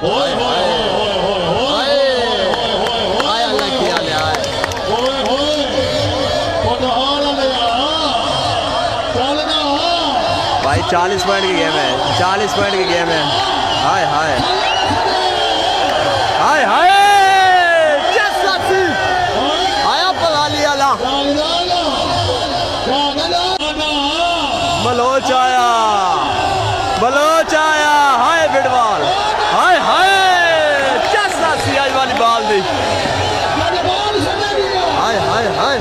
हाय hi hi हाय अल्लाह की आले आए भाई 40 पॉइंट की गेम है 40 पॉइंट की गेम है हाय हाय हाय हाय आया पगाली आला बलोच आया हाय बिडवाल हाय हाय चस्सा सियाज वाली बाल दी हाय हाय हाय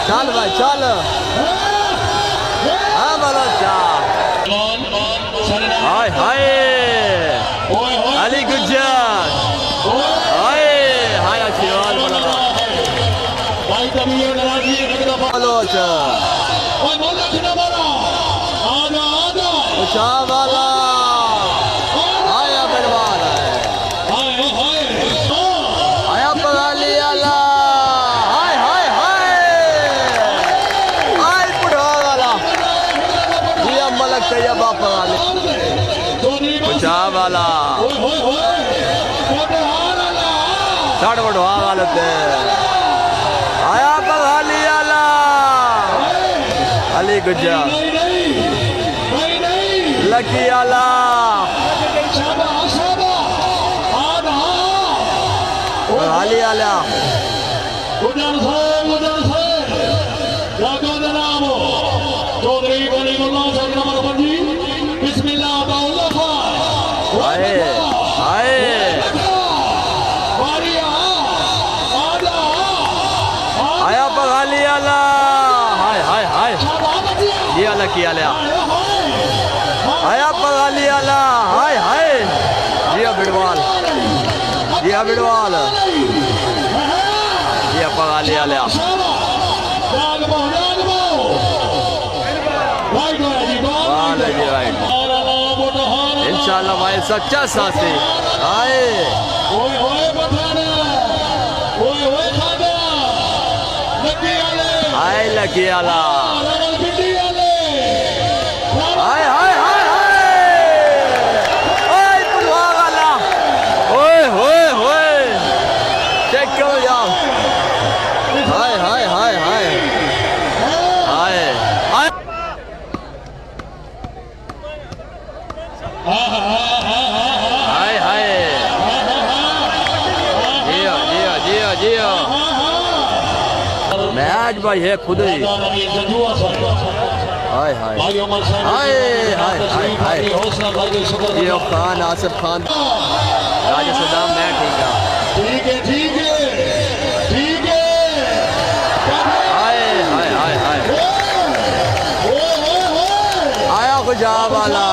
चल भाई चल हाँ बलोचा हाय हाय अली गुज्जर हाय हाय आशीर्वाद बलोचा शाहवाला आया बिडवाल आया पगाली आला हाय हाय हाय आय पुढ़ा वाला ये मलक तैयबा पगाली शाहवाला साढ़ बढ़वा वाले थे आया पगाली आला अली गुज्जर लकी आला हाली आला आया पगाली आला हाय हाय हाय ये आला की आला आया पगाली आला हाय हाय जिया बिडवाल जिया पगाली आला इंशाल्लाह भाई सच्चा साथी आए आए लगी आला हाय हाय हाय हाय पुलवा वाला ओए होए होए चेक करो यार हाय hi hi hi hi hi hi हाय जियो जियो जियो जियो मैच भाई है खुद ही हाय हाय हाय हाय हाय हाय ये खान आसिफ खान राजा सदाम मैं ठीक है ठीक है हाय हाय हाय हाय आया खुजा वाला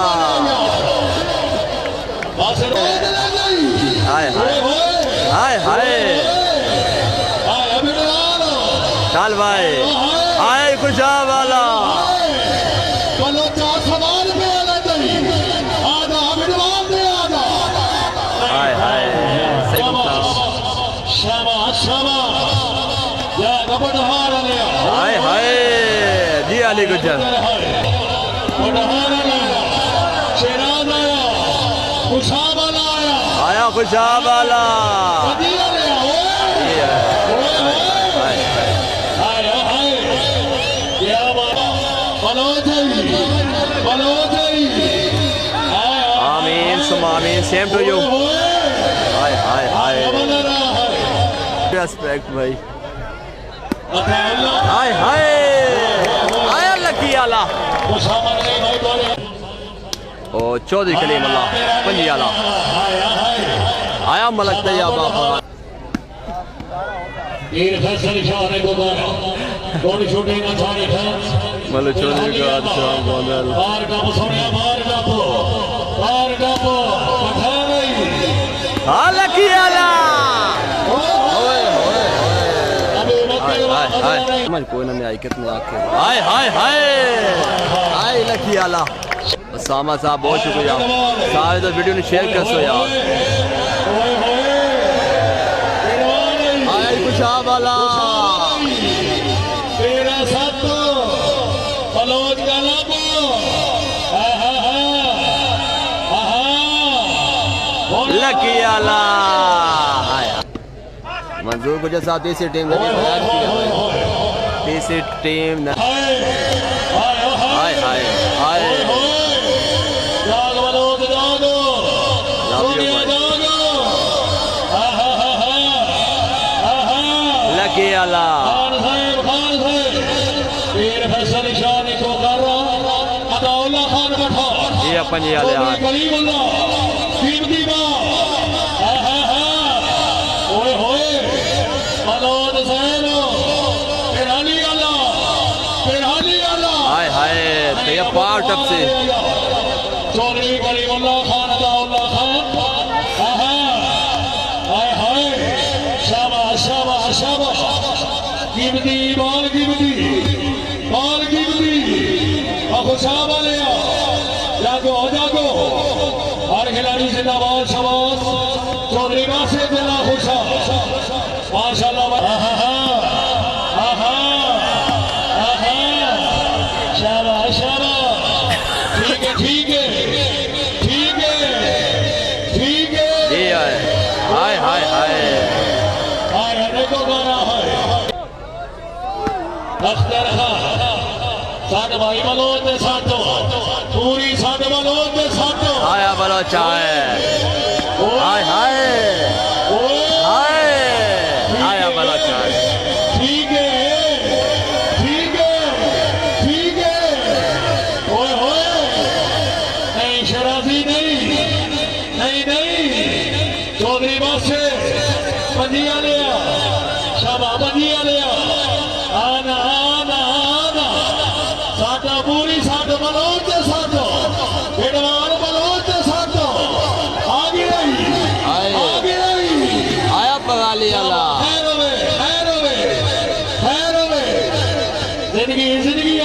हाय हाय हाय हाय चल भाई आए खुजा वाला हाय हाय हाय हाय जी अली गुज्जर आया खुशा वाला आमीन सुमामीन same to you hi hi hi respect भाई हाय हाय आया लकी आला ओ चौधरी कलीम अल्लाह पंजी आला आया मलक तैयबा मतलब चौधरी का अच्छा बॉलर हाँ लकी आला कोई ना आई कितने आके हाय हाय हाय हाय लकी आला सामा साहब बहुत शुक्रिया सारे तो वीडियो ने शेयर कर सो यार हाय खुशा वाला तेरा साथ बलोच का लकी आला। मंजूर गुजर साहब तीसरी टीम ने भी तैयार किया। तीसरी टीम हाय हाय हाय लकी आला। ये अपन ये आले हाय हाय तो ये पार्ट अब से चौधरी कलीमुल्लाह खान अताउल्लाह खान हाय हाय शाबाश शाबाश शाबाश कीमती बाल कीमती खुशा वाले जागो जागो हर खिलाड़ी जिंदाबाद शाबाश चौधरी से जिला खुशा माशाल्लाह शाबाश शाबाश ठीक है ठीक है ठीक है ठीक है हाय हाय हाय हाय देखो गाना है अख्तर खान साथ भाई बलोच ने साथो पूरी साथ बलोच ने साथो आया बलोच है हाय हाय हाय आया बलोच है ठीक है ठीक है ठीक है ओए होए नहीं शराजी नहीं चौधरी बस से बंदिया लिया शाबा बंदिया लिया आना साडा पूरी साथ बलोच के साथो एडवान बलोच के साथो आगे रही आया पगाली आला जिंदगी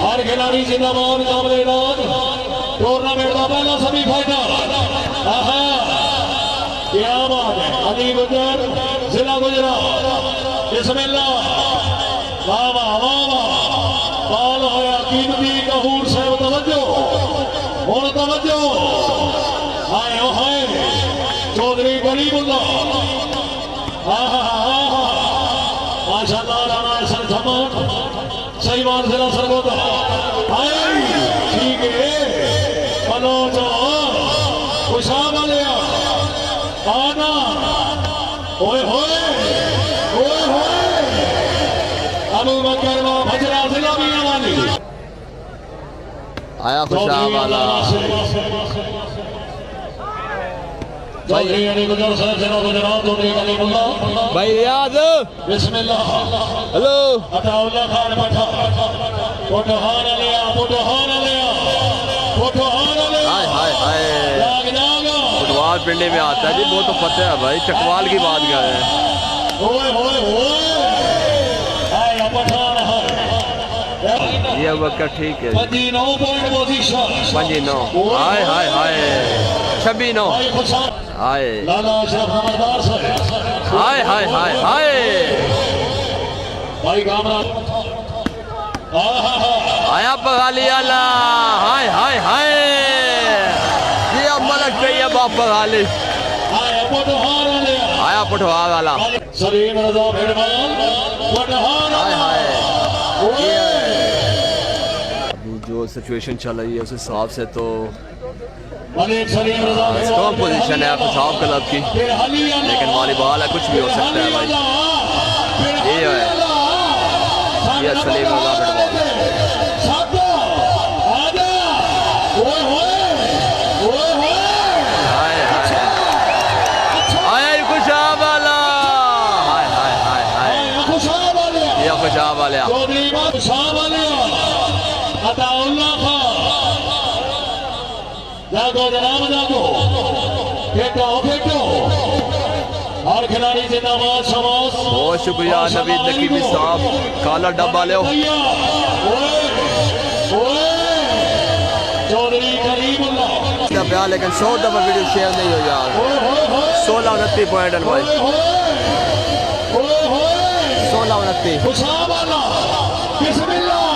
हर खिलाड़ी जिंदाबाद कामरेदार टूर्नामेंट का पहला सेमीफाइनल क्या बात है अली गुजर जिला गुजरात बिस्मिल्लाह वाह वाह वाह वाह बाल होया कीमती कपूर साहब तवज्जो और तवज्जो हाय ओ हाय चौधरी कलीमुल्लाह माशाल्लाह राणा सर धमक सही बात जिला सरगोदा हाय ठीक है बलोच खुशा वाले आना ओए होए अबू बकर भजरा जिला भी वाली आया खुशा वाला चौधरी अली गुजर साहब जिला गुजरात चौधरी कलीमुल्लाह भाई रियाज बिस्मिल्लाह हेलो अताउल्लाह खान पठान लिया हाय हाय हाय फुटबॉल पिंडी में आता है जी वो तो पता है भाई चकवाल की बात क्या है ओए आया पठान ये वक्त ठीक है 59 पोजीशन 59 हाय हाय हाय 26 हाय लाला अशरफ नमरदार साहब हाय हाय हाय हाय भाई कामरा आया पगाली आला हाय हाय हाय ये मलक चाहिए बाप पगाली आया पठान लिया आया पठवा वाला सलीम रजा भेड़वाल पठान हाय हाय अभी जो सिचुएशन चल रही है उस हिसाब से तो स्ट्रॉन्ग पोजीशन है खिताब क्लब की, लेकिन वॉलीबॉल है, कुछ भी हो सकता है भाई। ये है ये सलीम रजा और खिलाड़ी जिंदाबाद शमास। बहुत शुक्रिया नवीद नकीबी साहब, काला डब्बा ले चौधरी कलीमुल्लाह, लेकिन 100 दफा वीडियो शेयर नहीं हो यार। 16-29 पॉइंट भाई, 16-29।